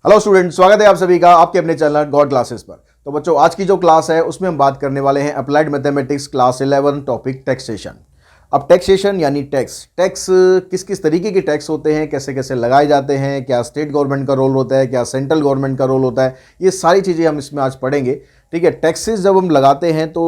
Hello student, स्वागत है आप सभी का आपके अपने चैनल गॉड क्लासेस पर। तो बच्चों, आज की जो क्लास है उसमें हम बात करने वाले हैं applied mathematics class 11 topic taxation. अब टैक्सेशन यानी टैक्स किस किस तरीके के टैक्स होते हैं, कैसे कैसे लगाए जाते हैं, क्या स्टेट गवर्नमेंट का रोल होता है, क्या सेंट्रल गवर्नमेंट का रोल होता है, ये सारी चीज़ें हम इसमें आज पढ़ेंगे। ठीक है। टैक्सेस जब हम लगाते हैं तो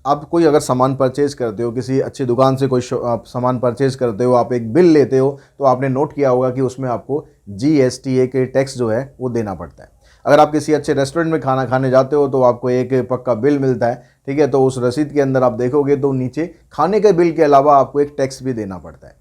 आप कोई अगर सामान परचेज करते हो, किसी अच्छी दुकान से कोई आप सामान परचेज करते हो, आप एक बिल लेते हो, तो आपने नोट किया होगा कि उसमें आपको GST एक टैक्स जो है वो देना पड़ता है। अगर आप किसी अच्छे रेस्टोरेंट में खाना खाने जाते हो तो आपको एक पक्का बिल मिलता है। ठीक है। तो उस रसीद के अंदर आप देखोगे तो नीचे खाने के बिल के अलावा आपको एक टैक्स भी देना पड़ता है।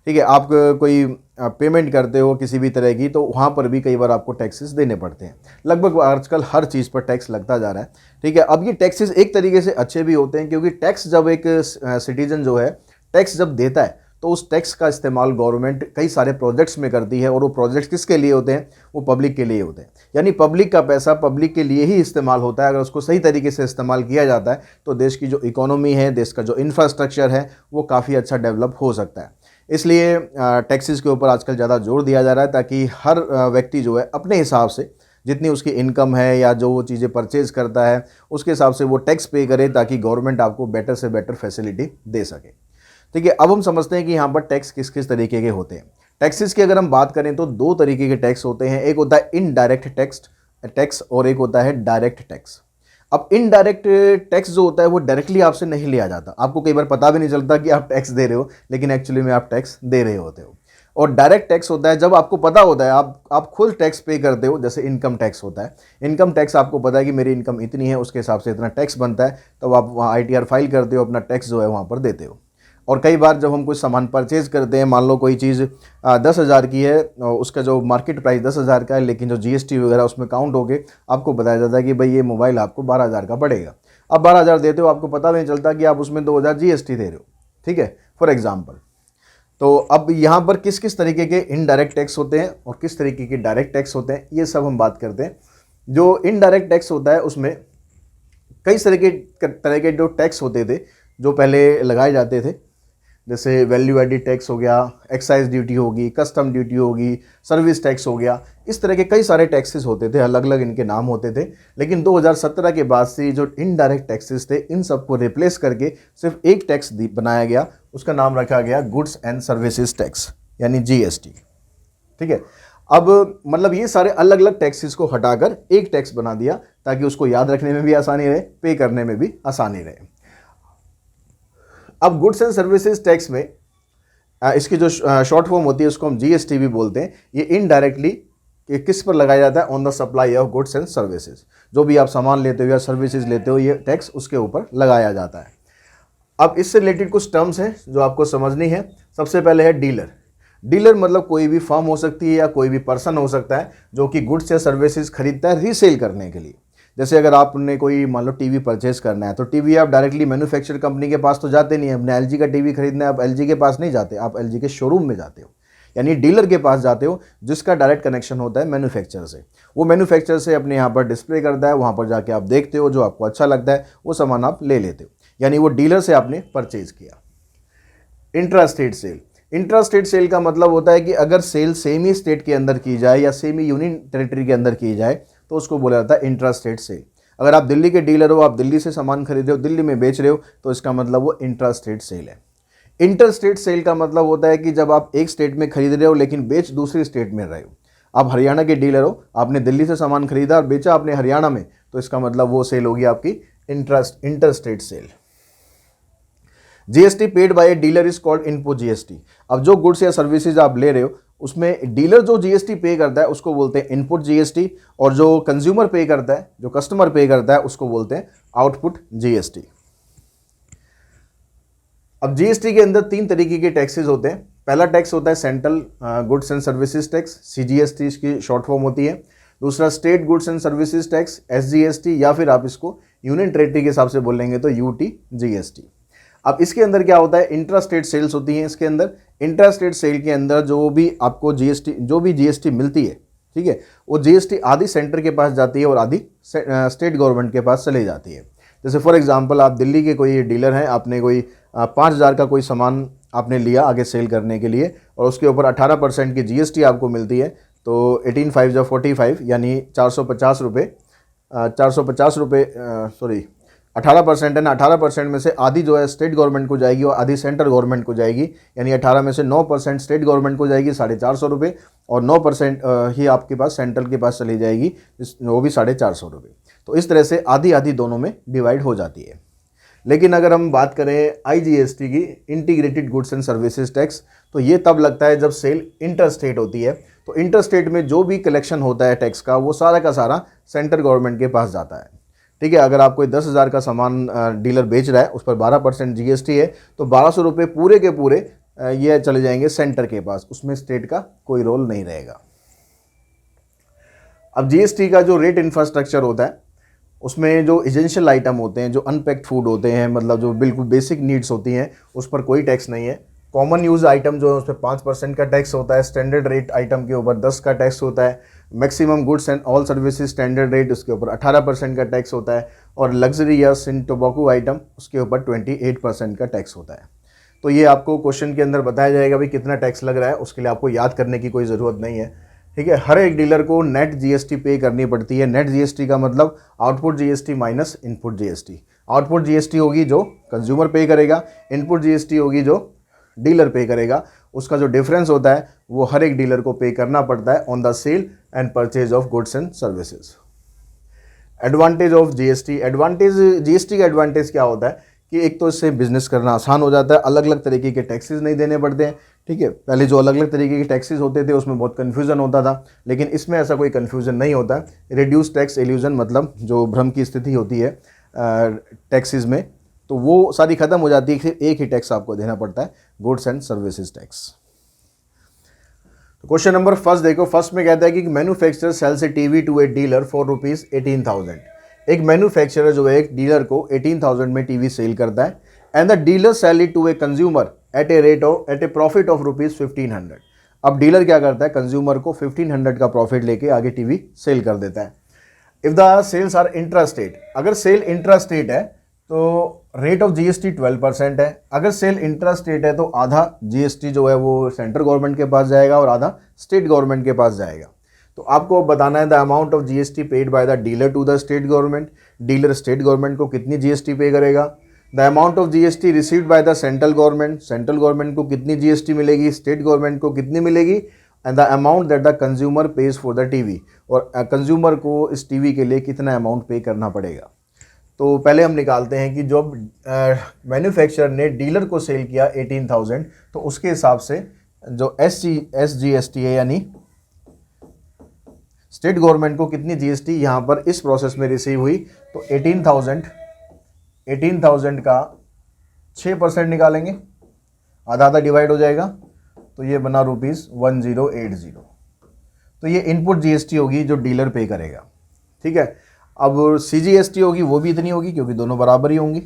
ठीक है। आप कोई पेमेंट करते हो किसी भी तरह की, तो वहाँ पर भी कई बार आपको टैक्सेस देने पड़ते हैं। लगभग आजकल हर चीज़ पर टैक्स लगता जा रहा है। ठीक है। अब ये टैक्सेस एक तरीके से अच्छे भी होते हैं, क्योंकि टैक्स जब एक सिटीजन जो है टैक्स जब देता है तो उस टैक्स का इस्तेमाल गवर्नमेंट कई सारे प्रोजेक्ट्स में करती है, और वो प्रोजेक्ट्स किसके लिए होते हैं? वो पब्लिक के लिए होते हैं। यानी पब्लिक का पैसा पब्लिक के लिए ही इस्तेमाल होता है। अगर उसको सही तरीके से इस्तेमाल किया जाता है तो देश की जो इकोनॉमी है, देश का जो इंफ्रास्ट्रक्चर है, वो काफ़ी अच्छा डेवलप हो सकता है। इसलिए टैक्सेस के ऊपर आजकल ज़्यादा जोर दिया जा रहा है, ताकि हर व्यक्ति जो है अपने हिसाब से जितनी उसकी इनकम है या जो वो चीज़ें परचेज करता है उसके हिसाब से वो टैक्स पे करे, ताकि गवर्नमेंट आपको बेटर से बेटर फैसिलिटी दे सके। ठीक है। अब हम समझते हैं कि यहाँ पर टैक्स किस किस तरीके के होते हैं। टैक्सेस की अगर हम बात करें तो दो तरीके के टैक्स होते हैं। एक होता है इनडायरेक्ट टैक्स और एक होता है डायरेक्ट टैक्स। अब इनडायरेक्ट टैक्स जो होता है वो डायरेक्टली आपसे नहीं लिया जाता, आपको कई बार पता भी नहीं चलता कि आप टैक्स दे रहे हो, लेकिन एक्चुअली में आप टैक्स दे रहे होते हो। और डायरेक्ट टैक्स होता है जब आपको पता होता है, आप खुद टैक्स पे करते हो। जैसे इनकम टैक्स होता है, इनकम टैक्स आपको पता है कि मेरी इनकम इतनी है, उसके हिसाब से इतना टैक्स बनता है, तो आप वहाँ ITR फाइल करते हो, अपना टैक्स जो है वहाँ पर देते हो। और कई बार जब हम कुछ सामान परचेज करते हैं, मान लो कोई चीज़ 10,000 की है, उसका जो मार्केट प्राइस 10,000 का है, लेकिन जो GST वगैरह उसमें काउंट होके आपको बताया जाता है कि भाई ये मोबाइल आपको 12,000 का पड़ेगा। अब 12,000 देते हो, आपको पता नहीं चलता कि आप उसमें 2,000 GST दे रहे हो। ठीक है, फॉर एग्जाम्पल। तो अब यहाँ पर किस किस तरीके के इनडायरेक्ट टैक्स होते हैं और किस तरीके के डायरेक्ट टैक्स होते हैं, ये सब हम बात करते हैं। जो इनडायरेक्ट टैक्स होता है उसमें कई तरह के जो टैक्स होते थे जो पहले लगाए जाते थे, जैसे वैल्यू एडिड टैक्स हो गया, एक्साइज ड्यूटी होगी, कस्टम ड्यूटी होगी, सर्विस टैक्स हो गया। इस तरह के कई सारे टैक्सेस होते थे, अलग अलग इनके नाम होते थे। लेकिन 2017 के बाद से जो इनडायरेक्ट टैक्सेस थे, इन सबको रिप्लेस करके सिर्फ एक टैक्स बनाया गया, उसका नाम रखा गया गुड्स एंड सर्विसेज टैक्स, यानी GST। ठीक है। अब मतलब ये सारे अलग अलग टैक्सेस को हटाकर एक टैक्स बना दिया, ताकि उसको याद रखने में भी आसानी रहे, पे करने में भी आसानी रहे। अब गुड्स एंड सर्विसेज टैक्स में इसकी जो शॉर्ट फॉर्म होती है उसको हम GST भी बोलते हैं। ये इनडायरेक्टली किस पर लगाया जाता है? On the supply of goods and services. जो भी आप सामान लेते हो या सर्विसेज लेते हो, ये टैक्स उसके ऊपर लगाया जाता है। अब इससे रिलेटेड कुछ टर्म्स हैं जो आपको समझनी है। सबसे पहले है डीलर। डीलर मतलब कोई भी फर्म हो सकती है या कोई भी पर्सन हो सकता है जो कि गुड्स या सर्विसेज खरीदता है रीसेल करने के लिए। जैसे अगर आपने कोई मान लो टीवी परचेज करना है, तो टीवी आप डायरेक्टली मैन्युफैक्चर कंपनी के पास तो जाते नहीं है। अपने LG का टीवी खरीदना है, आप LG के पास नहीं जाते, आप LG के शोरूम में जाते हो, यानी डीलर के पास जाते हो, जिसका डायरेक्ट कनेक्शन होता है मैन्युफैक्चर से। वो मैन्युफैक्चर से अपने यहाँ पर डिस्प्ले करता है, वहाँ पर जाके आप देखते हो, जो आपको अच्छा लगता है वो सामान आप ले लेते हो, यानी वो डीलर से आपने परचेज किया। Intra state sale. Intra state sale का मतलब होता है कि अगर सेल सेम ही स्टेट के अंदर की जाए या सेम ही यूनियन टेरिटरी के अंदर की जाए तो उसको बोला जाता है इंट्रा स्टेट सेल। अगर आप दिल्ली के डीलर हो, आप दिल्ली से सामान खरीद रहे हो, दिल्ली में बेच रहे हो, तो इसका मतलब वो इंट्रा स्टेट सेल है। इंटर स्टेट सेल का मतलब होता है कि जब आप एक स्टेट में खरीद रहे हो लेकिन बेच दूसरी स्टेट में रहे हो। आप हरियाणा के डीलर हो, आपने दिल्ली से सामान खरीदा और बेचा आपने हरियाणा में, तो इसका मतलब वो सेल होगी आपकी inter state sale. GST paid by a dealer is called input GST। अब जो गुड्स या सर्विसेज आप ले रहे हो उसमें डीलर जो GST पे करता है उसको बोलते हैं इनपुट GST, और जो कंज्यूमर पे करता है, जो कस्टमर पे करता है, उसको बोलते हैं आउटपुट GST। अब GST के अंदर तीन तरीके के टैक्सेस होते हैं। पहला टैक्स होता है central goods and services tax, CGST इसकी शॉर्ट फॉर्म होती है। दूसरा state goods and services tax, SGST, या फिर आप इसको यूनियन टेरिटरी के हिसाब से बोलेंगे तो UT-GST। अब इसके अंदर क्या होता है? इंट्रा स्टेट सेल्स होती हैं। इसके अंदर इंट्रा स्टेट सेल के अंदर जो भी आपको GST मिलती है, ठीक है, वो GST आधी सेंटर के पास जाती है और आधी स्टेट गवर्नमेंट के पास चले जाती है। जैसे फॉर एग्जांपल आप दिल्ली के कोई डीलर हैं, आपने कोई 5,000 का कोई सामान आपने लिया आगे सेल करने के लिए, और उसके ऊपर 18% की GST आपको मिलती है, तो 18 5 जो 45 यानी 450 रुपये 450 रुपये सॉरी 18% है ना। 18% में से आधी जो है स्टेट गवर्नमेंट को जाएगी और आधी सेंट्रल गवर्नमेंट को जाएगी, यानी 18 में से 9% स्टेट गवर्नमेंट को जाएगी 450 रुपये, और 9% ही आपके पास सेंट्रल के पास चली जाएगी, वो भी 450 रुपये। तो इस तरह से आधी आधी दोनों में डिवाइड हो जाती है। लेकिन अगर हम बात करें IGST की, integrated goods and services tax, तो ये तब लगता है जब सेल इंटर स्टेट होती है। तो इंटर स्टेट में जो भी कलेक्शन होता है टैक्स का, वो सारा का सारा सेंट्रल गवर्नमेंट के पास जाता है। ठीक है, अगर आप कोई 10,000 का सामान डीलर बेच रहा है, उस पर 12% GST है, तो 1200 रुपये पूरे के पूरे ये चले जाएंगे सेंटर के पास, उसमें स्टेट का कोई रोल नहीं रहेगा। अब GST का जो रेट इंफ्रास्ट्रक्चर होता है, उसमें जो एसेंशियल आइटम होते हैं, जो अनपैक्ड फूड होते हैं, मतलब जो बिल्कुल बेसिक नीड्स होती हैं, उस पर कोई टैक्स नहीं है। कॉमन यूज़ आइटम जो है उस पर 5% का टैक्स होता है। स्टैंडर्ड रेट आइटम के ऊपर 10 का टैक्स होता है। Maximum goods and all services standard rate, उसके ऊपर 18% का टैक्स होता है। और luxury yes in tobacco item, उसके ऊपर 28% का टैक्स होता है। तो ये आपको क्वेश्चन के अंदर बताया जाएगा भाई कितना टैक्स लग रहा है, उसके लिए आपको याद करने की कोई ज़रूरत नहीं है। ठीक है, हर एक डीलर को नेट GST पे करनी पड़ती है। नेट GST का मतलब output GST minus input GST। Output GST होगी जो कंज्यूमर पे करेगा, इनपुट GST होगी जो डीलर पे करेगा। उसका जो डिफरेंस होता है वो हर एक डीलर को पे करना पड़ता है on the sale and purchase of goods and services. Advantage of GST, GST का एडवांटेज क्या होता है कि एक तो इससे बिजनेस करना आसान हो जाता है, अलग अलग तरीके के टैक्सेस नहीं देने पड़ते हैं। ठीक है, पहले जो अलग अलग तरीके के टैक्सेस होते थे उसमें बहुत कन्फ्यूज़न होता था, लेकिन इसमें ऐसा कोई कन्फ्यूज़न नहीं होता। रिड्यूस टैक्स इल्यूजन, मतलब जो भ्रम की स्थिति होती है टैक्सेस में, तो वो सारी ख़त्म हो जाती है। सिर्फ एक ही टैक्स आपको देना पड़ता है, गुड्स एंड सर्विसेज टैक्स। तो क्वेश्चन नंबर फर्स्ट देखो। फर्स्ट में कहता है कि manufacturer sells a TV to a dealer for ₹18,000। एक मैन्युफैक्चरर जो है एक डीलर को 18,000 में टीवी सेल करता है, and the dealer sell it to a consumer at a profit of ₹1500। अब डीलर क्या करता है, कंज्यूमर को 1500 का प्रॉफिट लेके आगे टीवी सेल कर देता है। If the sales are intra state, अगर सेल इंट्रा स्टेट है तो रेट ऑफ GST 12% है। अगर सेल इंट्रा स्टेट है तो आधा GST जो है वो सेंट्रल गवर्नमेंट के पास जाएगा और आधा स्टेट गवर्नमेंट के पास जाएगा। तो आपको बताना है the amount of GST paid by the dealer to the state government. Dealer state government को कितनी GST पे करेगा। The amount of GST received by the central government, central government को कितनी GST मिलेगी, स्टेट गवर्नमेंट को कितनी मिलेगी, and the amount that the consumer pays for the TV, और कंज्यूमर को इस टीवी के लिए कितना अमाउंट पे करना पड़ेगा। तो पहले हम निकालते हैं कि जब मैन्युफैक्चरर ने डीलर को सेल किया 18,000, तो उसके हिसाब से जो SGST है यानी स्टेट गवर्नमेंट को कितनी GST यहाँ पर इस प्रोसेस में रिसीव हुई। तो 18,000 का 6% निकालेंगे, आधा आधा डिवाइड हो जाएगा, तो ये बना ₹1080। तो ये इनपुट GST होगी जो डीलर पे करेगा। ठीक है, अब CGST होगी वो भी इतनी होगी क्योंकि दोनों बराबर ही होंगी,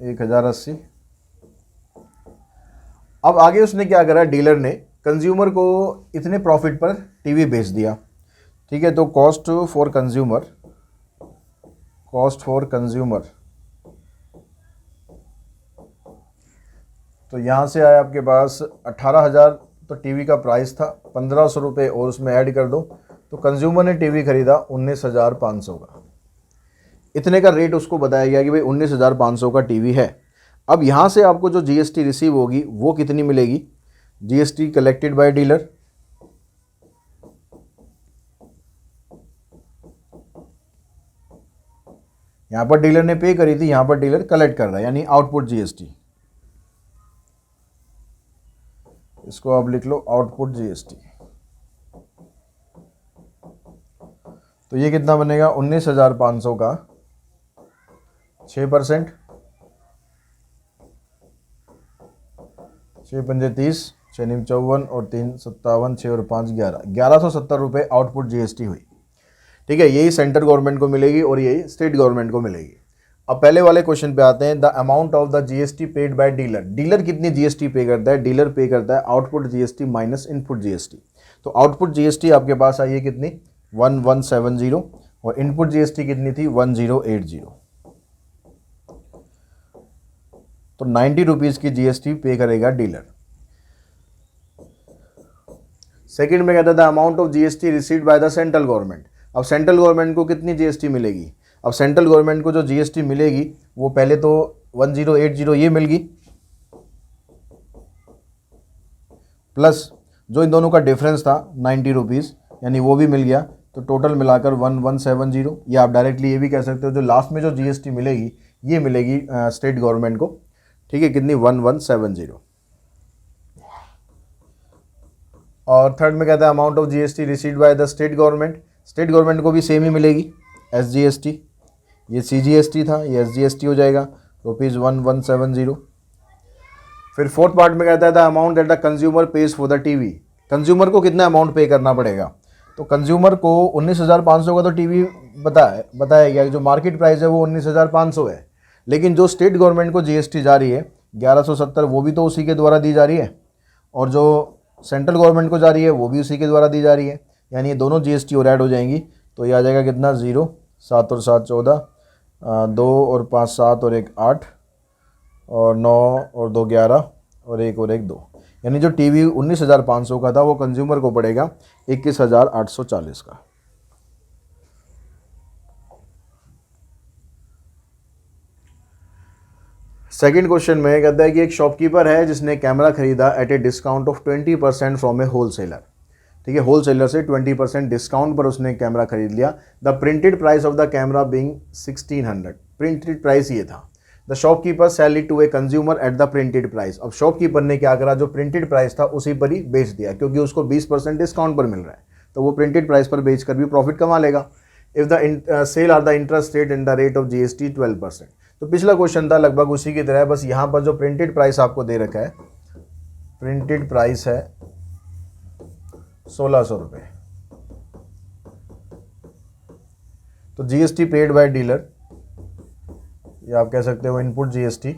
1080। अब आगे उसने क्या करा, डीलर ने कंज्यूमर को इतने प्रॉफिट पर टीवी बेच दिया। ठीक है, तो कॉस्ट फॉर कंज्यूमर तो यहाँ से आया आपके पास 18,000, तो टीवी का प्राइस था 1,500 रुपये, और उसमें ऐड कर दो तो कंज्यूमर ने टीवी खरीदा 19,500 का। इतने का रेट उसको बताया गया कि भाई 19,500 का टीवी है। अब यहाँ से आपको जो GST रिसीव होगी वो कितनी मिलेगी, GST कलेक्टेड बाय डीलर, यहाँ पर डीलर ने पे करी थी, यहाँ पर डीलर कलेक्ट कर रहा है, यानी आउटपुट GST। इसको आप लिख लो आउटपुट GST। तो ये कितना बनेगा, 19,500 का 6%, 6 पंजे 30, 6 नीम 54 और 3 57, 6 और 5 11, 1,170 रुपये आउटपुट GST हुई। ठीक है, यही सेंट्रल गवर्नमेंट को मिलेगी और यही स्टेट गवर्नमेंट को मिलेगी। अब पहले वाले क्वेश्चन पे आते हैं, the amount of the GST paid bye dealer. Dealer कितनी GST पे करता है, डीलर पे करता है output GST minus input GST। तो आउटपुट GST आपके पास आई है कितनी, 1170, और इनपुट GST कितनी थी, 1080। तो 90 रुपीज़ की GST पे करेगा डीलर। सेकंड में कहता था amount of GST received by the central government. अब सेंट्रल गवर्नमेंट को कितनी जीएसटी मिलेगी? अब सेंट्रल गवर्नमेंट को जो जीएसटी मिलेगी वो पहले तो 1080 ये मिल गई, प्लस जो इन दोनों का डिफरेंस था 90 रुपीज़, यानी वो भी मिल गया, तो टोटल मिलाकर 1170। या आप डायरेक्टली ये भी कह सकते हो जो लास्ट में जो जीएसटी मिलेगी ये मिलेगी स्टेट गवर्नमेंट को, ठीक है, कितनी 1170। और थर्ड में कहता है amount of GST received by the state government. State government को भी सेम ही मिलेगी एसजीएसटी, ये सीजीएसटी था, ये एसजीएसटी हो जाएगा ₹1170। फिर फोर्थ पार्ट में कहता है the amount that the consumer pays for the TV. Consumer को कितना अमाउंट पे करना पड़ेगा? तो कंज्यूमर को 19,500 का तो टीवी बताया गया, जो मार्केट प्राइस है वो 19,500 है, लेकिन जो स्टेट गवर्नमेंट को जीएसटी जा रही है 1170 वो भी तो उसी के द्वारा दी जा रही है, और जो सेंट्रल गवर्नमेंट को जा रही है वो भी उसी के द्वारा दी जा रही है, यानी ये दोनों जीएसटी और ऐड हो जाएंगी, तो ये आ जाएगा कितना 0, 7 और 7 14, 2 और 5 7 और 1 8, और 9 और 2 11, और 1 और 1 2, यानी जो टीवी 19,500 का था वो कंज्यूमर को पड़ेगा 21,840 का। सेकंड क्वेश्चन में कहता है कि एक शॉपकीपर है जिसने कैमरा खरीदा at a discount of 20% from a wholesaler. ठीक है, होलसेलर से 20% डिस्काउंट पर उसने कैमरा खरीद लिया। The printed price of the camera being 1600, printed price ये था। The shopkeeper sell it to a consumer at the printed price. अब शॉपकीपर ने क्या करा, जो प्रिंटेड प्राइस था उसी पर ही बेच दिया, क्योंकि उसको 20% डिस्काउंट पर मिल रहा है, तो वो प्रिंटेड प्राइस पर बेच कर भी प्रॉफिट कमा लेगा। If the sale are the interest rate and the rate of GST 12%। तो पिछला क्वेश्चन था लगभग उसी की तरह, बस यहाँ पर जो प्रिंटेड प्राइस आपको दे रखा है, प्रिंटेड प्राइस है 1600 रुपये, तो जीएसटी पेड बाय डीलर, या आप कह सकते हो इनपुट जीएसटी,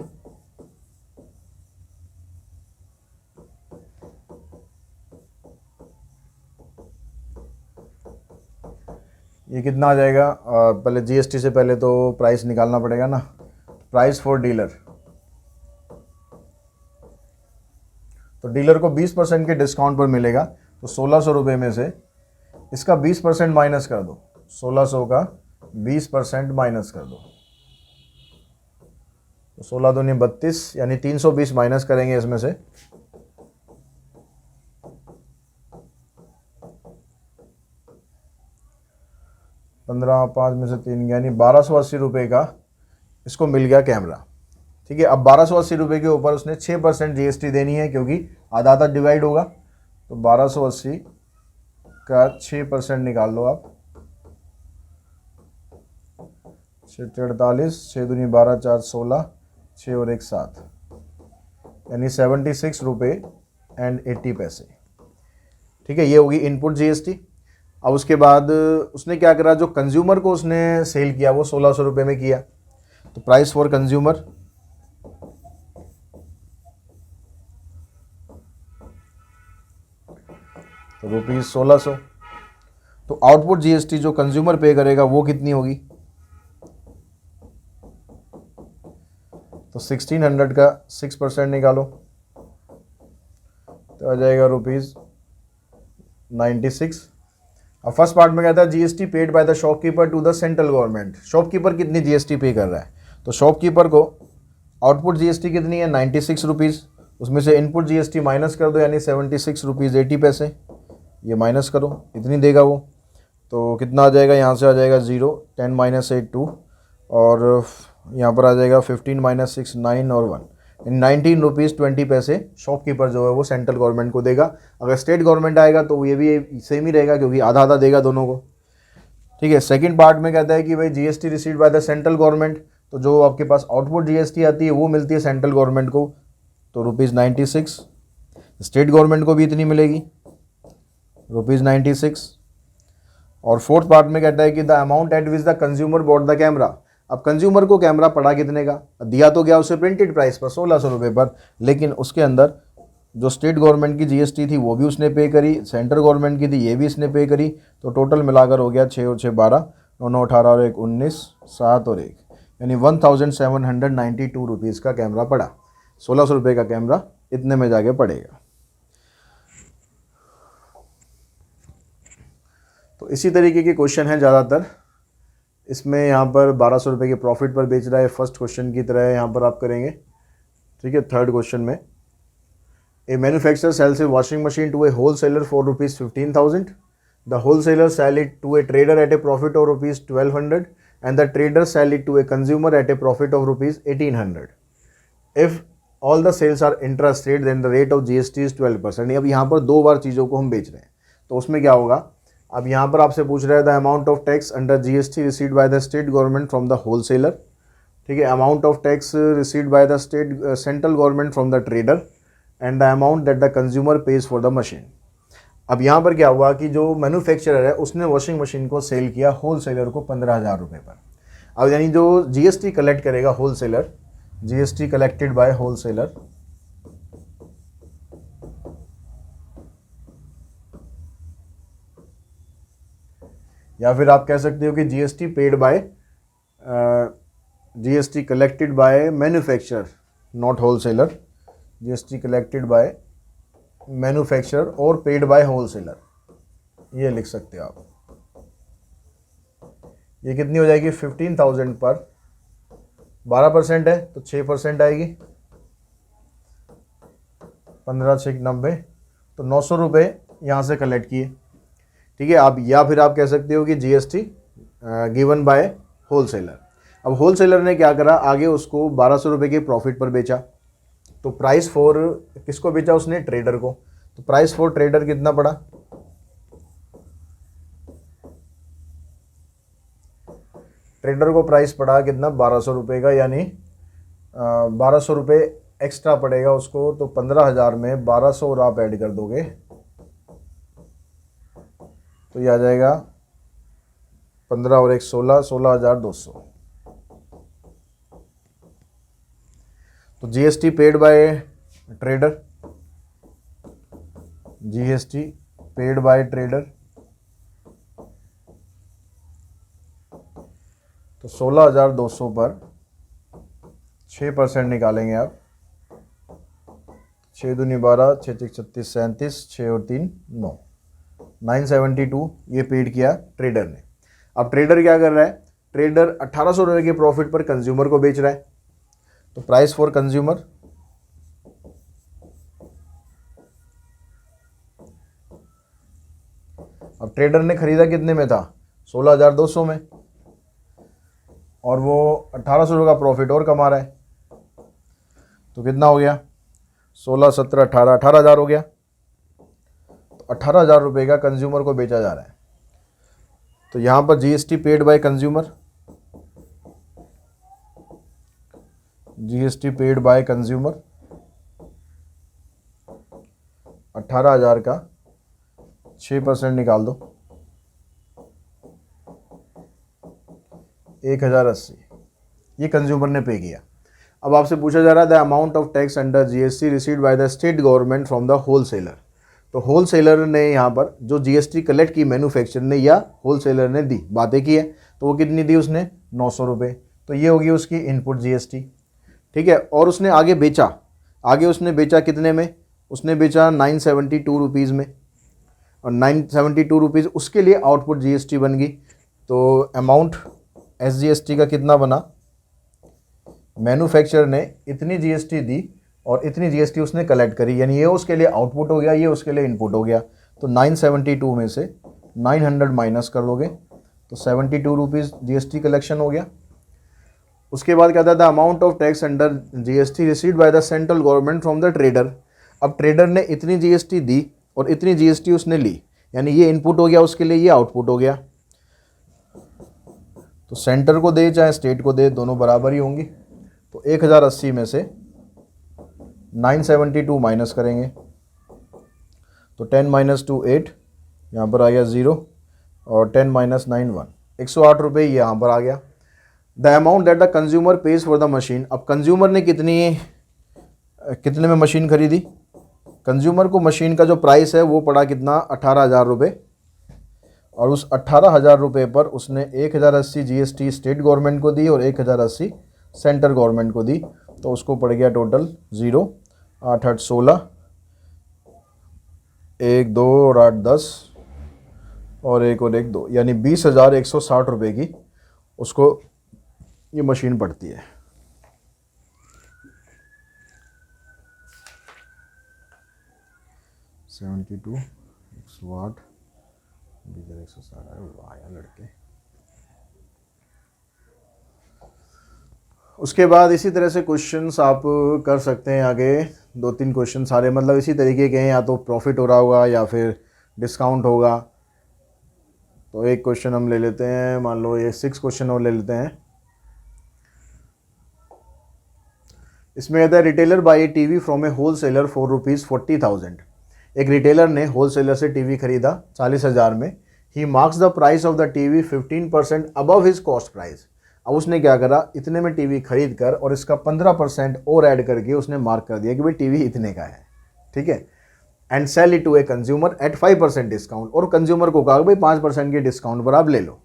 ये कितना आ जाएगा? पहले जीएसटी से पहले तो प्राइस निकालना पड़ेगा ना, प्राइस फॉर डीलर। तो डीलर को 20% के डिस्काउंट पर मिलेगा, तो 1600 रुपये में से इसका 20% माइनस कर दो, 1600 का 20% माइनस कर दो, तो 16 दूनी 32, यानी 320 माइनस करेंगे इसमें से, पंद्रह 5 में से 3, यानी 1280 रुपये का इसको मिल गया कैमरा। ठीक है, अब 1280 रुपये के ऊपर उसने 6% जीएसटी देनी है, क्योंकि आधा आधा डिवाइड होगा, तो 1280 का 6% निकाल लो आप, 6 48, 6 दूनी 12, 4 16, 6 और 1 7, यानी 76 रुपये एंड 80 पैसे। ठीक है, ये होगी इनपुट जीएसटी। अब उसके बाद उसने क्या करा, जो कंज्यूमर को उसने सेल किया वो 1600 रुपये में किया, तो प्राइस फॉर कंज्यूमर तो ₹1600। तो आउटपुट जीएसटी जो कंज्यूमर पे करेगा वो कितनी होगी? तो 1600 का 6% निकालो, तो आ जाएगा ₹96। अब फर्स्ट पार्ट में कहता है GST paid by the shopkeeper to the central government. Shopkeeper कितनी जीएसटी पे कर रहा है? तो शॉपकीपर को आउटपुट जीएसटी कितनी है? 96 रुपीज़, उसमें से इनपुट जीएसटी माइनस कर दो, यानी 76 रुपीज़ 80 पैसे, ये माइनस करो, इतनी देगा वो, तो कितना आ जाएगा? यहाँ से आ जाएगा 0, 10 माइनस 8 2, और यहाँ पर आ जाएगा 15 माइनस 6 9 और 1, 19 रुपीज़ 20 पैसे शॉपकीपर जो है वो सेंट्रल गवर्नमेंट को देगा। अगर स्टेट गवर्नमेंट आएगा तो ये भी सेम ही रहेगा, क्योंकि आधा आधा देगा दोनों को। ठीक है, सेकंड पार्ट में कहता है कि भाई GST received by the central government, तो जो आपके पास आउटपुट जीएसटी आती है वो मिलती है सेंट्रल गवर्नमेंट को, तो ₹96। स्टेट गवर्नमेंट को भी इतनी मिलेगी, ₹96। और फोर्थ पार्ट में कहता है कि the amount at which the consumer bought the camera. अब कंज्यूमर को कैमरा पड़ा कितने का? दिया तो गया उसे प्रिंटेड प्राइस पर 1600 रुपये पर, लेकिन उसके अंदर जो स्टेट गवर्नमेंट की जीएसटी थी वो भी उसने पे करी, सेंट्रल गवर्नमेंट की थी ये भी इसने पे करी, तो टोटल मिलाकर हो गया 6 और 6 12, 9 9 18 और 1 19, 7 और 1, यानी 1792 रुपीज़ का कैमरा पड़ा। 1600 रुपये का कैमरा इतने में जाके पड़ेगा। तो इसी तरीके के क्वेश्चन हैं ज़्यादातर। इसमें यहाँ पर 1200 रुपये के प्रॉफिट पर बेच रहा है, फर्स्ट क्वेश्चन की तरह यहाँ पर आप करेंगे। ठीक है, थर्ड क्वेश्चन में a manufacturer sells a washing machine to a wholesaler for ₹15,000। The wholesaler sell it to a trader at a profit of ₹1,200 and the trader sell it to a consumer at a profit of ₹1,800। If all the sales are intrastate then the rate of GST is 12%। अब यहाँ पर दो बार चीज़ों को हम बेच रहे हैं, तो उसमें क्या होगा, अब यहाँ पर आपसे पूछ रहा है the amount of tax under GST received by the state government from the wholesaler. ठीक है, amount of tax received by the state central government from the trader and the amount that the consumer pays for the machine. अब यहाँ पर क्या हुआ कि जो manufacturer है उसने वॉशिंग मशीन को सेल किया होल सेलर को 15,000 रुपये पर। अब यानी जो GST कलेक्ट करेगा wholesaler, GST collected by wholesaler, या फिर आप कह सकते हो कि GST paid by GST collected by manufacturer not wholesaler, GST collected by manufacturer और पेड बाय होल सेलर, ये लिख सकते हो आप। ये कितनी हो जाएगी, 15,000 पर 12% है तो 6% आएगी, 15 6 90, तो 900 रुपये यहाँ से कलेक्ट किए। ठीक है, आप या फिर आप कह सकते हो कि GST given by wholesaler. अब होल सेलर ने क्या करा, आगे उसको 1200 रुपये के प्रॉफिट पर बेचा, तो प्राइस फॉर किसको बेचा उसने, ट्रेडर को। तो प्राइस फॉर ट्रेडर कितना पड़ा, ट्रेडर को प्राइस पड़ा कितना, 1200 रुपये का, यानी 1200 रुपये एक्स्ट्रा पड़ेगा उसको। तो 15,000 में 1200 और आप ऐड कर दोगे तो ये आ जाएगा 15 और 1 16, 16,200। तो GST paid bye trader, GST paid bye trader, तो 16,200 पर 6% निकालेंगे आप। 6 दूनी 12, 6 6 36 37, 6 और 3 9, 972 ये पेड किया ट्रेडर ने। अब ट्रेडर क्या कर रहा है, ट्रेडर 1800 रुपये के प्रॉफिट पर कंज्यूमर को बेच रहा है, तो प्राइस फॉर कंज्यूमर अब ट्रेडर ने खरीदा कितने में था, 16,200 में, और वो 1800 रुपये का प्रॉफिट और कमा रहा है, तो कितना हो गया, 16 17 18, 18,000 हो गया। तो 18,000 रुपये का कंज्यूमर को बेचा जा रहा है। तो यहाँ पर GST paid by consumer, GST paid by consumer 18,000 का 6% निकाल दो, 1,080, ये कंज्यूमर ने पे किया। अब आपसे पूछा जा रहा है the amount of tax under GST received by the state government from the wholesaler. तो होल सेलर ने यहाँ पर जो GST कलेक्ट की मैन्युफैक्चरर ने या होल सेलर ने दी, बातें की है, तो वो कितनी दी उसने, 900 रुपये। तो ये होगी उसकी इनपुट GST। ठीक है, और उसने आगे बेचा, आगे उसने बेचा कितने में, उसने बेचा 972 रुपीज़ में, और 972 रुपीज़ उसके लिए आउटपुट GST बन गई। तो अमाउंट SGST का कितना बना, मैन्युफैक्चरर ने इतनी GST दी और इतनी GST उसने कलेक्ट करी, यानी ये उसके लिए आउटपुट हो गया, ये उसके लिए इनपुट हो गया। तो 972 में से 900 माइनस कर लोगे तो 72 रुपीज़ GST कलेक्शन हो गया। उसके बाद क्या था, the amount of tax under GST received by the central government from the trader. अब ट्रेडर ने इतनी GST दी और इतनी GST उसने ली, यानी ये इनपुट हो गया उसके लिए, ये आउटपुट हो गया। तो सेंटर को दे चाहे स्टेट को दे, दोनों बराबर ही होंगी। तो 1,080 में से 972 माइनस करेंगे तो 10 माइनस 2 8, यहाँ पर आ गया 0, और 10 माइनस 9 1, 108 रुपये ये यहाँ पर आ गया। The amount that the consumer pays for the machine. अब कंज्यूमर ने कितने में मशीन खरीदी, कंज्यूमर को मशीन का जो प्राइस है वो पड़ा कितना, 18,000 रुपये, और उस 18,000 रुपये पर उसने 1,080 GST स्टेट गवर्नमेंट को दी और 1,080 सेंटर गवर्नमेंट को दी, तो उसको पड़ गया टोटल 0, 8 8 16, 1 2 और 8 10, और एक दो, यानी 20,160 की उसको ये मशीन पड़ती है। $72 100 20,160। वाह यार लड़के। उसके बाद इसी तरह से क्वेश्चंस आप कर सकते हैं आगे। 2-3 क्वेश्चन सारे मतलब इसी तरीके के हैं, या तो प्रॉफिट हो रहा होगा या फिर डिस्काउंट होगा। तो एक क्वेश्चन हम ले लेते हैं, मान लो ये 6 क्वेश्चन और ले लेते हैं। इसमें कहता है retailer buy a TV from a wholesaler for ₹40,000। एक रिटेलर ने होल सेलर से टीवी खरीदा 40,000 में। He marks the price of the TV 15% above his cost price. अब उसने क्या करा, इतने में टीवी खरीद कर और इसका 15% और ऐड करके उसने मार्क कर दिया कि भाई टीवी इतने का है, ठीक है। And sell it to a consumer at 5% discount, और कंज्यूमर को कहा भाई 5% के डिस्काउंट पर आप ले लो।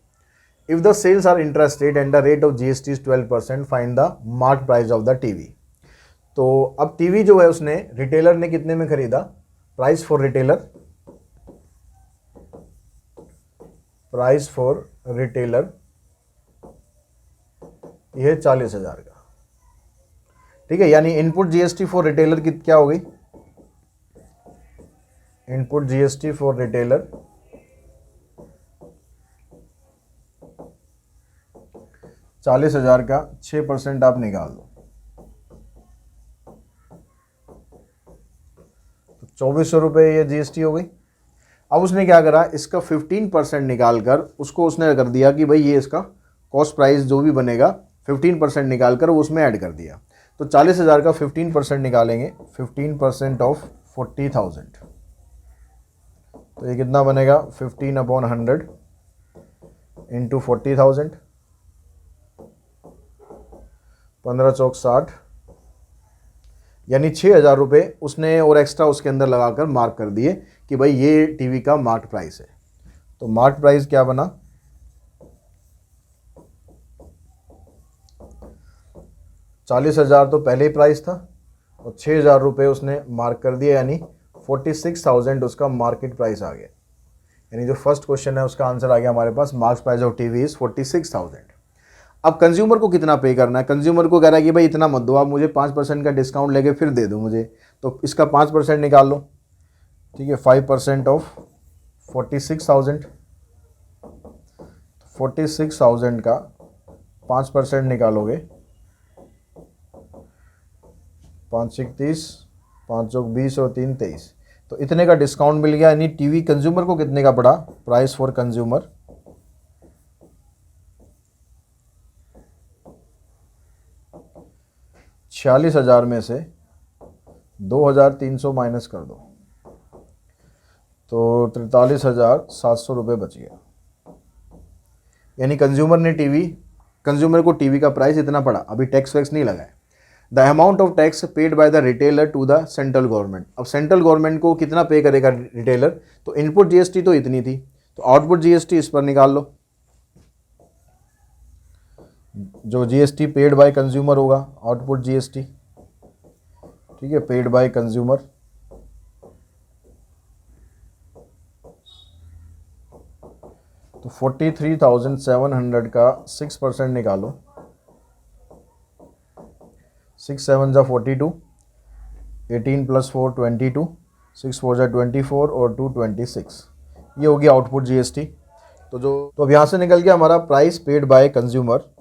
If the sales are interested and the rate of GST is 12%, find the mark price of the TV. तो अब टीवी जो है उसने रिटेलर ने कितने में खरीदा, प्राइस फॉर रिटेलर ये 40,000 का, ठीक है। यानी इनपुट GST फॉर रिटेलर क्या हो गई, इनपुट GST फॉर रिटेलर 40,000 का 6% आप निकाल दो, तो 2,400 रुपये ये GST हो गई। अब उसने क्या करा, इसका 15% निकाल कर उसको उसने कर दिया कि भाई ये इसका कॉस्ट प्राइस जो भी बनेगा 15% निकाल कर वो उसमें ऐड कर दिया। तो 40,000 का 15% निकालेंगे, 15% ऑफ 40,000, तो ये कितना बनेगा 15/100 इंटू 40,000, 15 चौक 60, यानी 6,000 रुपये उसने और एक्स्ट्रा उसके अंदर लगाकर मार्क कर दिए कि भाई ये टीवी का मार्क प्राइस है। तो मार्क प्राइस क्या बना, 40,000 तो पहले ही प्राइस था और 6,000 रुपये उसने मार्क कर दिया, यानी 46,000 उसका मार्केट प्राइस आ गया। यानी जो फर्स्ट क्वेश्चन है उसका आंसर आ गया हमारे पास, marks price of TV is 46,000। अब कंज्यूमर को कितना पे करना है, कंज्यूमर को कह रहा है कि भाई इतना मत दो, आप मुझे 5% का डिस्काउंट लेके फिर दे दो मुझे। तो इसका 5% निकाल लो, ठीक है। 5% ऑफ 46,000, 46,000 का 5% निकालोगे, 5 30, 5 चौक 20 और 3 23, तो इतने का डिस्काउंट मिल गया। यानी टीवी कंज्यूमर को कितने का पड़ा, प्राइस फॉर कंज्यूमर 46,000 में से 2,300 माइनस कर दो, तो 43,700 रुपये बच गया। यानी कंज्यूमर को टीवी का प्राइस इतना पड़ा, अभी टैक्स वैक्स नहीं लगा है। The amount of tax paid by the retailer to the central government. अब सेंट्रल गवर्नमेंट को कितना पे करेगा रिटेलर, तो इनपुट GST तो इतनी थी, तो आउटपुट GST इस पर निकाल लो। जो GST पेड बाय कंज्यूमर होगा, आउटपुट GST, ठीक है, पेड बाय कंज्यूमर, तो 43,700 का 6% निकालो, 6 7 जा 42, 18 + 4 22, 6 4 जा 24 और 2 26, ये होगी आउटपुट GST। तो अब यहाँ से निकल गया हमारा price paid by consumer,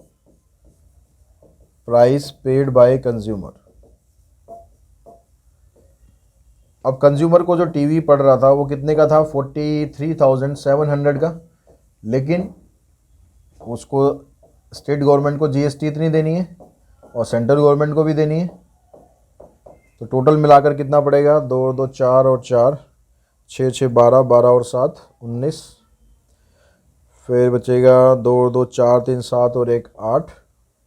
price paid by consumer. अब कंज्यूमर को जो टीवी पड़ रहा था वो कितने का था, 43,700 का, लेकिन उसको स्टेट गवर्नमेंट को GST इतनी देनी है और सेंट्रल गवर्नमेंट को भी देनी है। तो टोटल मिलाकर कितना पड़ेगा, 2 2 4 और 4, 6 6 12, 12 और 7 19, फिर बचेगा 2 2 4 3 7 और 1 8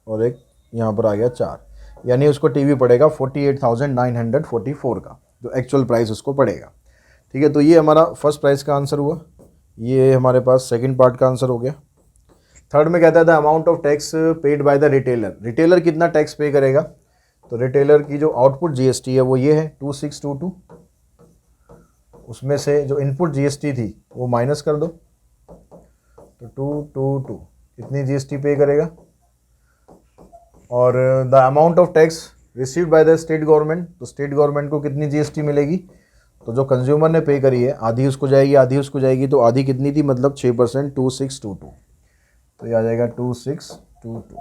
और एक यहाँ पर आ गया 4, यानी उसको टीवी पड़ेगा 48,944 का, जो एक्चुअल प्राइस उसको पड़ेगा, ठीक है। तो ये हमारा फर्स्ट प्राइस का आंसर हुआ, ये हमारे पास सेकंड पार्ट का आंसर हो गया। थर्ड में कहता है the amount of tax paid by the retailer कितना टैक्स पे करेगा, तो रिटेलर की जो आउटपुट GST है वो ये है 2622, उसमें से जो इनपुट GST थी वो माइनस कर दो, तो 222 इतनी जीएसटी पे करेगा। और the amount of tax received by the state government, तो स्टेट गवर्नमेंट को कितनी जीएसटी मिलेगी, तो जो कंज्यूमर ने पे करी है आधी उसको जाएगी आधी उसको जाएगी, तो आधी कितनी थी, मतलब 6%, 2622। तो ये आ जाएगा 2622।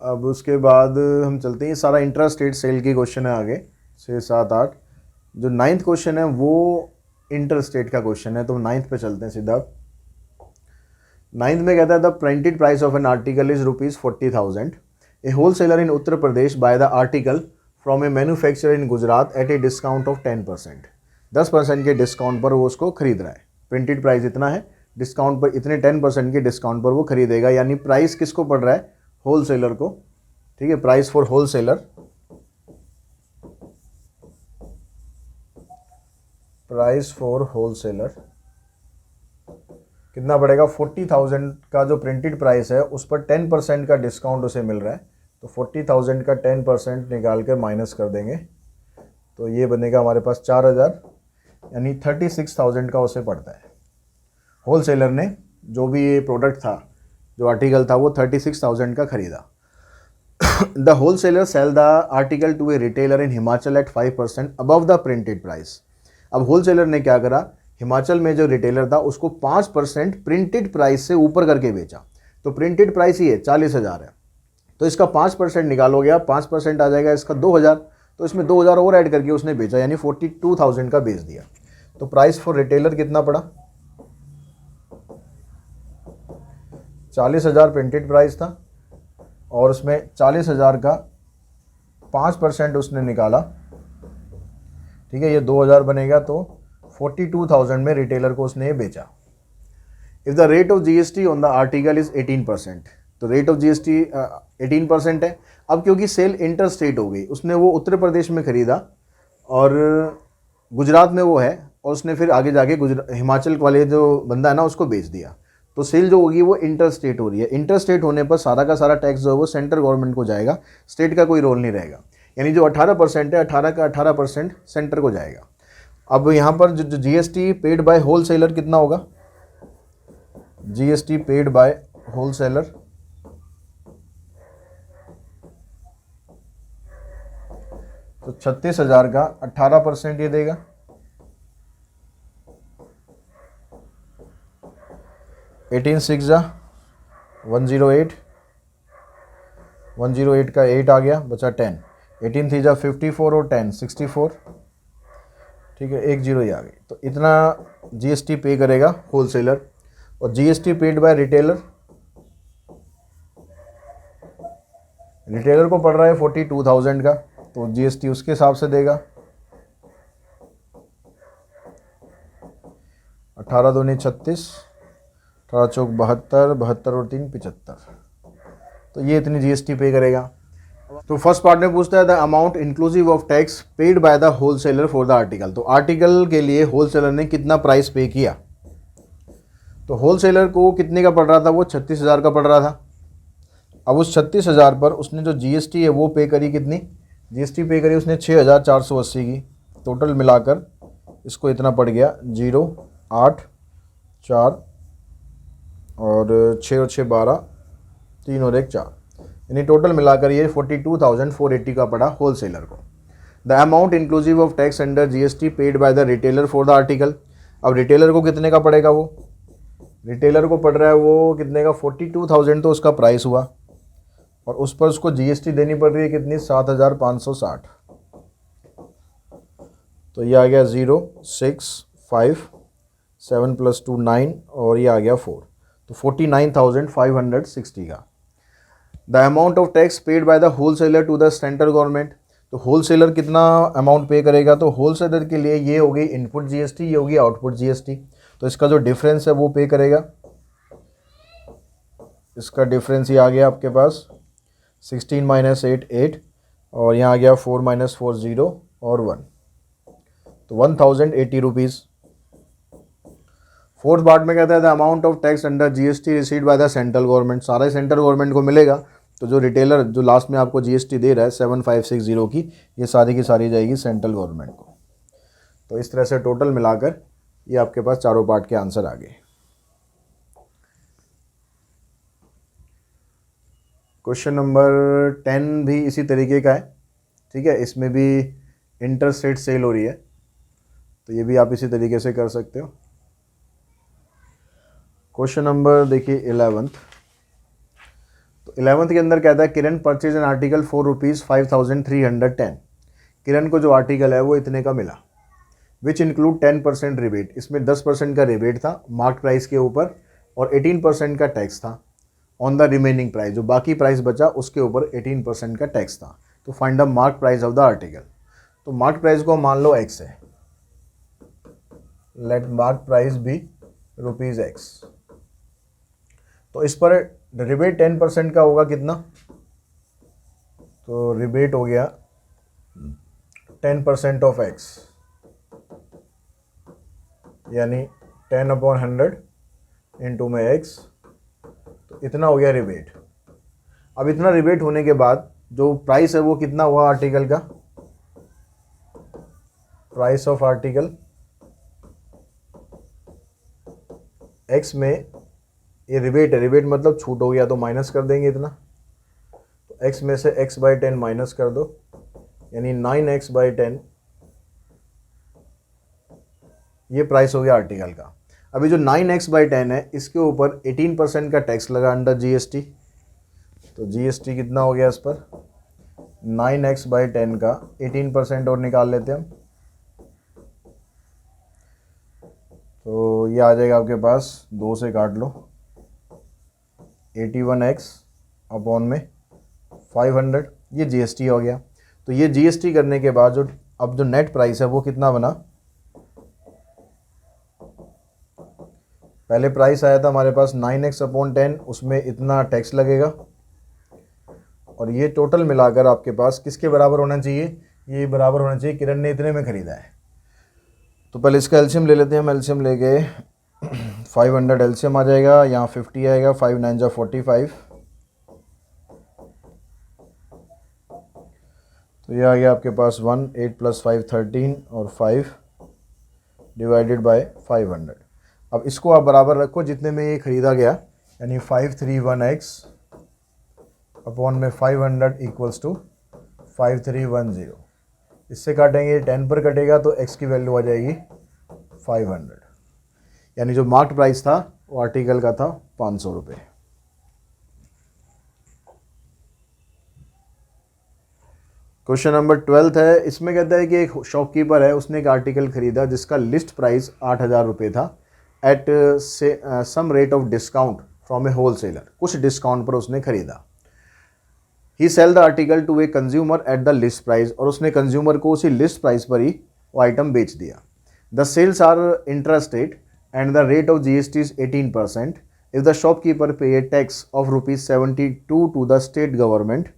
अब उसके बाद हम चलते हैं, ये सारा इंट्रा स्टेट सेल की क्वेश्चन है आगे 6, 7, 8। जो 9th क्वेश्चन है वो इंटर स्टेट का क्वेश्चन है, तो 9th पे चलते हैं सीधा। 9th में कहता है the printed price of an article is ₹40,000। A wholesaler in Uttar Pradesh buy the article from a manufacturer in Gujarat at a discount of 10%। 10% के डिस्काउंट पर वो उसको खरीद रहा है। प्रिंटेड प्राइस इतना है, डिस्काउंट पर इतने 10% के डिस्काउंट पर वो खरीदेगा, यानी प्राइस किसको पड़ रहा है, होल सेलर को। ठीक है, price for wholesaler, price for wholesaler कितना पड़ेगा, 40,000 का जो प्रिंटेड प्राइस है उस पर 10% का डिस्काउंट उसे मिल रहा है, तो 40,000 का 10% निकाल कर माइनस कर देंगे, तो ये बनेगा हमारे पास 4,000, यानी 36,000 का उसे पड़ता है। होल सेलर ने जो भी ये प्रोडक्ट था, जो आर्टिकल था, वो 36,000 का खरीदा। The wholesaler sell the article to a retailer in Himachal एट 5% अबव द प्रिंटेड प्राइस। अब होल सेलर ने क्या करा, हिमाचल में जो रिटेलर था उसको 5% प्रिंटेड प्राइस से ऊपर करके बेचा। तो प्रिंटेड प्राइस ही है 40,000 है, तो इसका 5% निकालोगे आप, 5% आ जाएगा इसका 2,000, तो इसमें 2,000 और ऐड करके उसने बेचा, यानी 42,000 का बेच दिया। तो प्राइस फॉर रिटेलर कितना पड़ा, 40,000 प्रिंटेड प्राइस था और उसमें 40,000 का 5% उसने निकाला। ठीक है, ये 2,000 बनेगा, तो 42,000 में रिटेलर को उसने ये बेचा। If the rate of GST on the article is 18%, तो रेट ऑफ जीएसटी 18% है। अब क्योंकि सेल इंटर स्टेट हो गई, उसने वो उत्तर प्रदेश में खरीदा और गुजरात में वो है, और उसने फिर आगे जाके हिमाचल वाले जो बंदा है ना उसको बेच दिया, तो सेल जो होगी वो इंटर स्टेट हो रही है। इंटर स्टेट होने पर सारा का सारा टैक्स जो है वो सेंट्रल गवर्नमेंट को जाएगा, स्टेट का कोई रोल नहीं रहेगा, यानी जो 18% है 18 का 18% सेंटर को जाएगा। अब यहाँ पर जो GST paid by wholesaler कितना होगा, GST paid by wholesaler तो 36,000 का 18% ये देगा, 18 6 108, 108 का 8 आ गया, बचा 10, 18 3 54 और 10 64। ठीक है, 10 ही आ गई, तो इतना जीएसटी पे करेगा होल सेलर। और GST paid bye retailer, retailer को पड़ रहा है 42,000 का, तो जीएसटी उसके हिसाब से देगा। 18 दूनी 36, 18 चौक 72, 72 और 3 75, तो ये इतनी जीएसटी पे करेगा। तो फर्स्ट पार्ट में पूछता है the amount inclusive of tax paid by the wholesaler for the article, तो आर्टिकल के लिए होल सेलर ने कितना प्राइस पे किया। तो होल सेलर को कितने का पड़ रहा था, वो 36,000 का पड़ रहा था। अब उस 36,000 पर उसने जो जीएसटी है वो पे करी, कितनी जीएसटी पे करी उसने 6,480 की, टोटल मिलाकर इसको इतना पड़ गया 0 8 4 और 6 और 6 12, 3 और 1 4, यानी टोटल मिलाकर ये 42,480 का पड़ा होल सेलर को। The amount inclusive of tax under GST paid by the retailer for the article. अब रिटेलर को कितने का पड़ेगा, वो रिटेलर को पड़ रहा है वो कितने का, 42,000 तो उसका प्राइस हुआ, और उस पर उसको जीएसटी देनी पड़ रही है कितनी, 7,560। तो ये आ गया 0 6 5 7 + 2 9 और ये आ गया 4, तो 49,560 का। The amount of tax paid by the wholesaler to the central government, तो होल सेलर कितना अमाउंट पे करेगा, तो होल सेलर के लिए ये होगी इनपुट जीएसटी, ये होगी आउटपुट जीएसटी, तो इसका जो डिफरेंस है वो पे करेगा। इसका डिफरेंस ये आ गया आपके पास 16 - 8 8, और यहाँ आ गया 4 - 4 0 और 1, तो 1,080 रुपीज़। फोर्थ पार्ट में कहता है the amount of tax under GST received by the central government, सारा सेंट्रल गवर्नमेंट को मिलेगा, तो जो रिटेलर जो लास्ट में आपको जीएसटी दे रहा है 7560 की, ये सारी की सारी जाएगी सेंट्रल गवर्नमेंट को। तो इस तरह से टोटल मिलाकर ये आपके पास चारों पार्ट के आंसर आ गए। क्वेश्चन नंबर 10 भी इसी तरीके का है, ठीक है। इसमें भी इंटरस्टेट सेल हो रही है, तो ये भी आप इसी तरीके से कर सकते हो। क्वेश्चन नंबर देखिए 11th। तो 11th के अंदर कहता है किरण परचेज एन आर्टिकल फॉर ₹5310। किरण को जो आर्टिकल है वो इतने का मिला, विच इंक्लूड 10% रिबेट। इसमें 10% का रिबेट था मार्क प्राइस के ऊपर और 18% का टैक्स था ऑन द रिमेनिंग प्राइस। जो बाकी प्राइस बचा उसके ऊपर 18% का टैक्स था। तो find the mark price of the article. तो मार्क प्राइस को मान लो x है, let mark price be ₹x। तो इस पर रिबेट 10% का होगा कितना, तो रिबेट हो गया 10% ऑफ x, यानी 10/100 इंटू में x, तो इतना हो गया रिबेट। अब इतना रिबेट होने के बाद जो प्राइस है वो कितना हुआ आर्टिकल का, प्राइस ऑफ आर्टिकल x में ये रिबेट है, रिबेट मतलब छूट हो गया तो माइनस कर देंगे इतना। तो x में से x/10 माइनस कर दो, यानी 9x/10, ये प्राइस हो गया आर्टिकल का। अभी जो 9x/10 है इसके ऊपर 18% का टैक्स लगा अंडर जीएसटी। तो जीएसटी कितना हो गया इस पर, 9x/10 का 18% और निकाल लेते हैं हम। तो ये आ जाएगा आपके पास, 2 से काट लो, 81x अपॉन में 500, ये जीएसटी हो गया। तो ये जीएसटी करने के बाद जो अब जो नेट प्राइस है वो कितना बना, पहले प्राइस आया था हमारे पास 9x/10, उसमें इतना टैक्स लगेगा और ये टोटल मिलाकर आपके पास किसके बराबर होना चाहिए, ये बराबर होना चाहिए किरण ने इतने में ख़रीदा है। तो पहले इसका एलसीएम ले लेते हैं हम। एलसीएम लेके 500 एलसीएम आ जाएगा, यहाँ 50 आएगा, 5 9 जा 45, तो ये आ गया आपके पास 1, 8 + 5 13 और 5 डिवाइडेड बाय 500। अब इसको आप बराबर रखो जितने में ये ख़रीदा गया, यानी 531x अपॉन में 500 इक्वल्स टू 5310। इससे काटेंगे 10 पर कटेगा तो x की वैल्यू आ जाएगी 500, यानी जो मार्क प्राइस था वो आर्टिकल का था 500 रुपये। क्वेश्चन नंबर 12 है। इसमें कहता है कि एक शॉपकीपर है, उसने एक आर्टिकल खरीदा जिसका लिस्ट प्राइस 8000 रुपये था at some rate of discount from a wholesaler. कुछ डिस्काउंट पर उसने खरीदा। He sell the article to a consumer at the list price, और उसने कंज्यूमर को उसी लिस्ट प्राइस पर ही वो आइटम बेच दिया। The sales are intrastate and the rate of GST is 18%। If the shopkeeper pay a tax of ₹72 to the state government,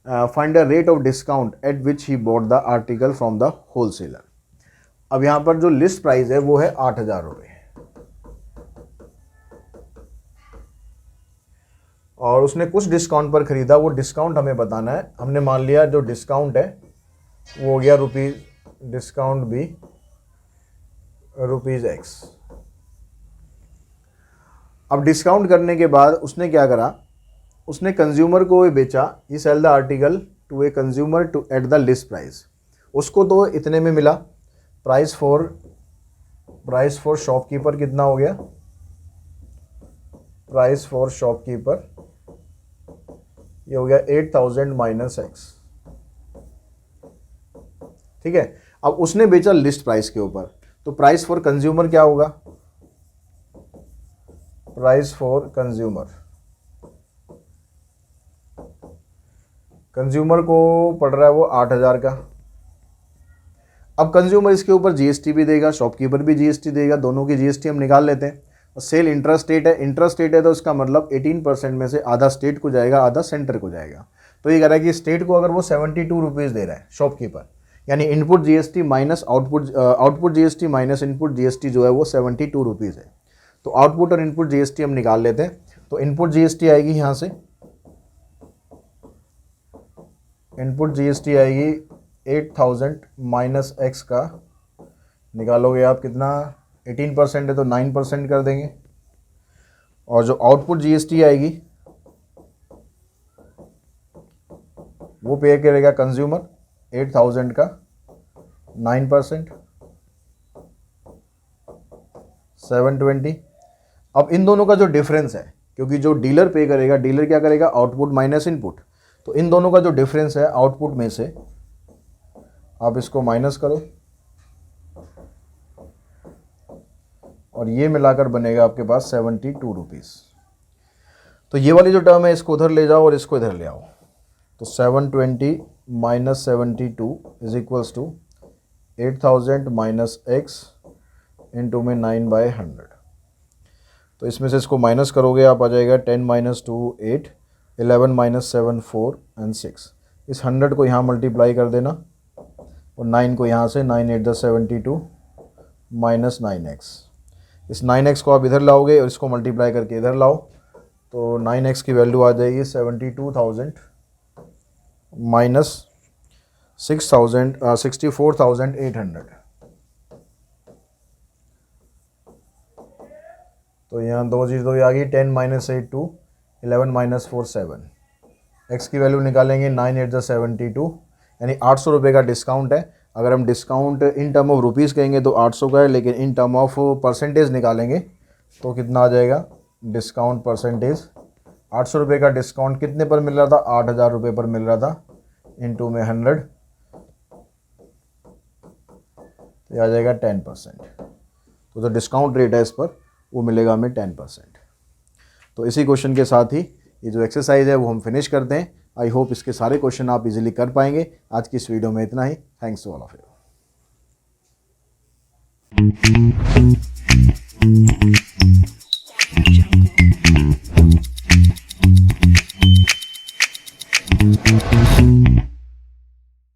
find the rate of discount at which he bought the article from the wholesaler. अब यहाँ पर जो list price है वो है 8000 रुपये, और उसने कुछ डिस्काउंट पर ख़रीदा। वो डिस्काउंट हमें बताना है। हमने मान लिया जो डिस्काउंट है वो हो गया रुपीज़, डिस्काउंट भी ₹x। अब डिस्काउंट करने के बाद उसने क्या करा, उसने कंज्यूमर को बेचा। He sell the article to a consumer to at the list price. उसको तो इतने में मिला। प्राइस फॉर शॉपकीपर कितना हो गया, प्राइस फॉर शॉपकीपर ये हो गया 8000 माइनस x, ठीक है। अब उसने बेचा लिस्ट प्राइस के ऊपर, तो प्राइस फॉर कंज्यूमर क्या होगा, प्राइस फॉर कंज्यूमर को पड़ रहा है वो 8000 का। अब कंज्यूमर इसके ऊपर जीएसटी भी देगा, शॉपकीपर भी जीएसटी देगा, दोनों की जीएसटी हम निकाल लेते हैं। सेल इंट्रास्टेट है, तो इसका मतलब 18% में से आधा स्टेट को जाएगा, आधा सेंटर को जाएगा। तो ये कह रहा है कि स्टेट को अगर वो 72 रुपीज़ दे रहा है शॉपकीपर, यानी input GST minus output GST minus input GST जो है वो 72 रुपीज़ है। तो आउटपुट और इनपुट जीएसटी हम निकाल लेते हैं। तो इनपुट जीएसटी आएगी यहाँ से इनपुट जीएसटी आएगी 8000 माइनस एक्स का, निकालोगे आप कितना, 18% है तो 9% कर देंगे। और जो आउटपुट जीएसटी आएगी वो पे करेगा कंज्यूमर 8000 का 9%, 720। अब इन दोनों का जो डिफरेंस है, क्योंकि जो डीलर पे करेगा, डीलर क्या करेगा, आउटपुट माइनस इनपुट, तो इन दोनों का जो डिफरेंस है आउटपुट में से आप इसको माइनस करो और ये मिलाकर बनेगा आपके पास 72 रुपीज़। तो ये वाली जो टर्म है इसको उधर ले जाओ और इसको इधर ले आओ, तो 720 minus 72 is equals to 8000 minus x into में 9/100। तो इसमें से इसको माइनस करोगे आप, आ जाएगा 10 माइनस 2 8, 11 माइनस 7 4 एंड 6। इस 100 को यहाँ मल्टीप्लाई कर देना और 9 को यहाँ से, 9 8 72 माइनस 9x। इस 9x को आप इधर लाओगे और इसको मल्टीप्लाई करके इधर लाओ, तो 9x की वैल्यू आ जाएगी 72,000 माइनस 64,800। तो यहाँ 2 जीरो आ गई, 10 माइनस 8 2, 11 माइनस 4 7। एक्स की वैल्यू निकालेंगे 9 8 72, यानी 800 रुपये का डिस्काउंट है। अगर हम discount in term of rupees कहेंगे तो 800 का है, लेकिन इन टर्म ऑफ परसेंटेज निकालेंगे तो कितना आ जाएगा, डिस्काउंट परसेंटेज 800 रुपये का डिस्काउंट कितने पर मिल रहा था, 8000 रुपये पर मिल रहा था, इंटू में 100, तो आ जाएगा 10%। तो जो डिस्काउंट रेट है इस पर वो मिलेगा हमें 10%। तो इसी क्वेश्चन के साथ ही ये जो एक्सरसाइज है वो हम फिनिश करते हैं। आई होप इसके सारे क्वेश्चन आप इजीली कर पाएंगे। आज की इस वीडियो में इतना ही। Thanks to all of you.